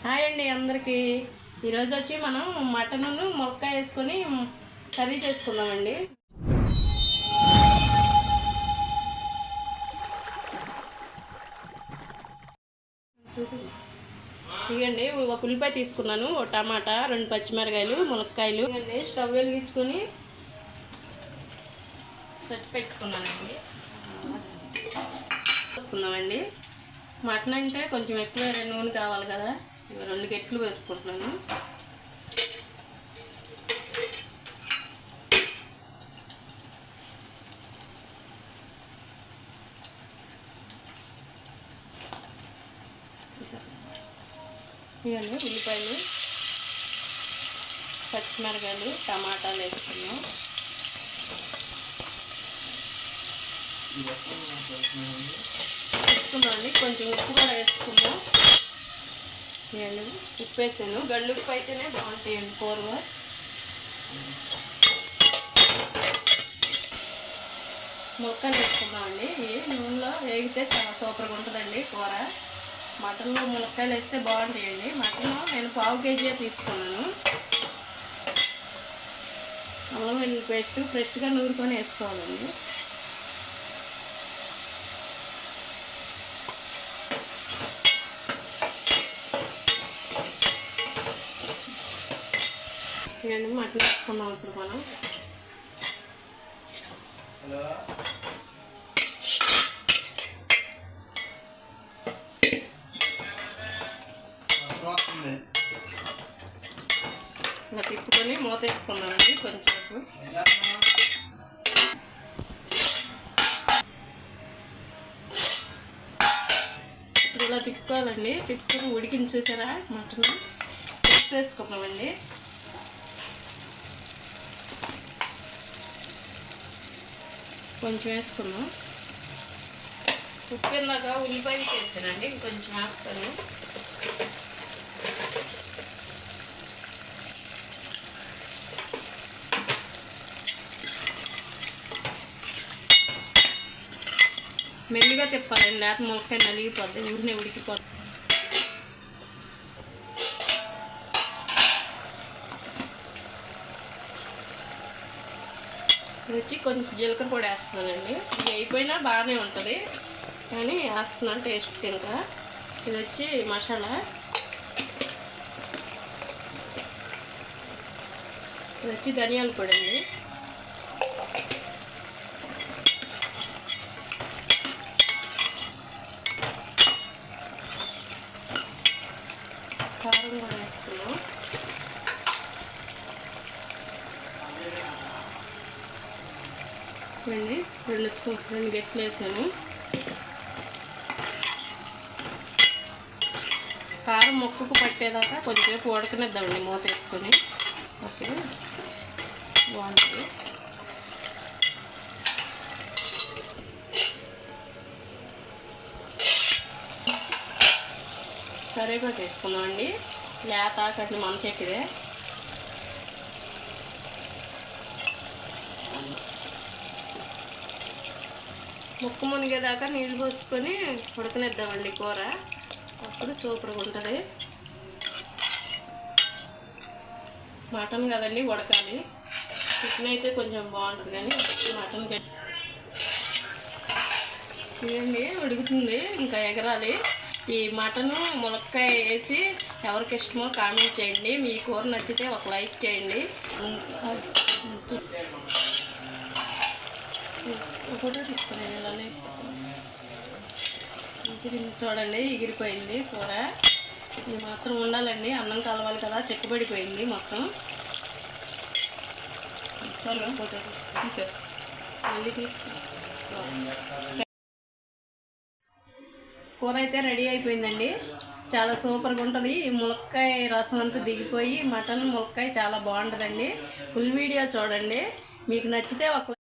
Hi అండి అందరికీ. ఈరోజు వచ్చి మనం మటన్ ములక్కాయ వేసుకొని కర్రీ చేసుకుందామండి. ఇదండి ఒక ఉల్లిపాయ తీసుకున్నాను, ఒక టమాటా, 2 పచ్చిమిరకాయలు, ములక్కాయలు. ఇదండి స్టవ్ వెలిగించుకొని సెట్ పెట్టుకున్నానండి. వేసుకుందామండి. మటన్ అంటే కొంచెం ఎక్కువ నూనె కావాలి కదా, 2 గెట్లు వేసుకుంటున్నాను. ఇవన్నీ ఉల్లిపాయలు, పచ్చిమిరకాయలు, టమాటాలు వేసుకున్నాం. వేసుకున్నామండి. కొంచెం ఉప్పు కూడా వేసుకుందాం. ఇవన్నీ ఉప్పు వేసాను. గళ్ళు ఉప్పు అయితేనే బాగుంటాయండి కూరగా. ములక్కాయలు వేసుకుందామండి. ఇవి నూనెలో వేగితే చాలా సూపర్గా ఉంటుందండి కూర. మటన్లో ములక్కాయలు వేస్తే బాగుంటాయండి. మటన్ నేను 1/2 కేజీ తీసుకున్నాను. అల్లం వెల్లుల్లి పేస్ట్ ఫ్రెష్గా నూరుకొని వేసుకోవాలండి. ఇవన్నీ మటన్ వేసుకున్నాం ఇప్పుడు మనం. ఇలా తిప్పుకొని మూత వేసుకుందామండి కొంచెం. ఇలా తిప్పుకోవాలండి. తిప్పుకొని ఉడికించి చూసారా మటన్ వేసుకున్నామండి. కొంచెం వేసుకున్నాం. ఉప్పు ఇందాక ఉల్లిపాయ వేసానండి, ఇంకొంచెం వేస్తాను. మెల్లిగా తిప్పాలండి, లేకపోతే ములక్కాయ నలిగిపోద్ది, ఊరినే ఉడికిపోద్ది. వచ్చి కొంచెం జీలకర్ర పొడి వేస్తున్నానండి. ఇది అయిపోయినా బాగానే ఉంటుంది కానీ వేస్తున్నాను టేస్ట్. ఇంకా ఇది వచ్చి మసాలా, ఇది వచ్చి ధనియాల పొడి అండి. కారం కూడా వేసుకున్నాం. అండి 2 గెట్లు వేసాను. కారం ముక్కకు పట్టేదాకా కొంచెంసేపు ఉడకనిద్దామండి మూత వేసుకొని. ఓకే, బాగుంటుంది. కరివేపాకు వేసుకున్నామండి. లేత కట్టిన మన చెట్టుదే. ముక్కు మునిగేదాకా నీళ్ళు పోసుకొని ఉడకనిద్దామండి కూర. అప్పుడు సూపర్గా ఉంటుంది. మటన్ కదండి ఉడకాలి. చికెన్ అయితే కొంచెం బాగుంటుంది కానీ మటన్ ఇదండి ఉడుకుతుంది, ఇంకా ఎగరాలి. ఈ మటన్ ములక్కాయ వేసి ఎవరికి ఇష్టమో కామెంట్ చేయండి. మీ కూర నచ్చితే ఒక లైక్ చేయండి. ఫోటో తీసుకున్నాను ఇలానే. చూడండి ఎగిరిపోయింది కూర. ఇది మాత్రం ఉండాలండి, అన్నం కలవాలి కదా, చెక్కబడిపోయింది మొత్తం. ఫోటో తీసారు మళ్ళీ తీసుకు. కూర అయితే రెడీ అయిపోయిందండి. చాలా సూపర్గా ఉంటుంది. ఈ ములక్కాయ రసం అంతా దిగిపోయి మటన్ ములక్కాయ చాలా బాగుంటుందండి. ఫుల్ వీడియో చూడండి. మీకు నచ్చితే ఒక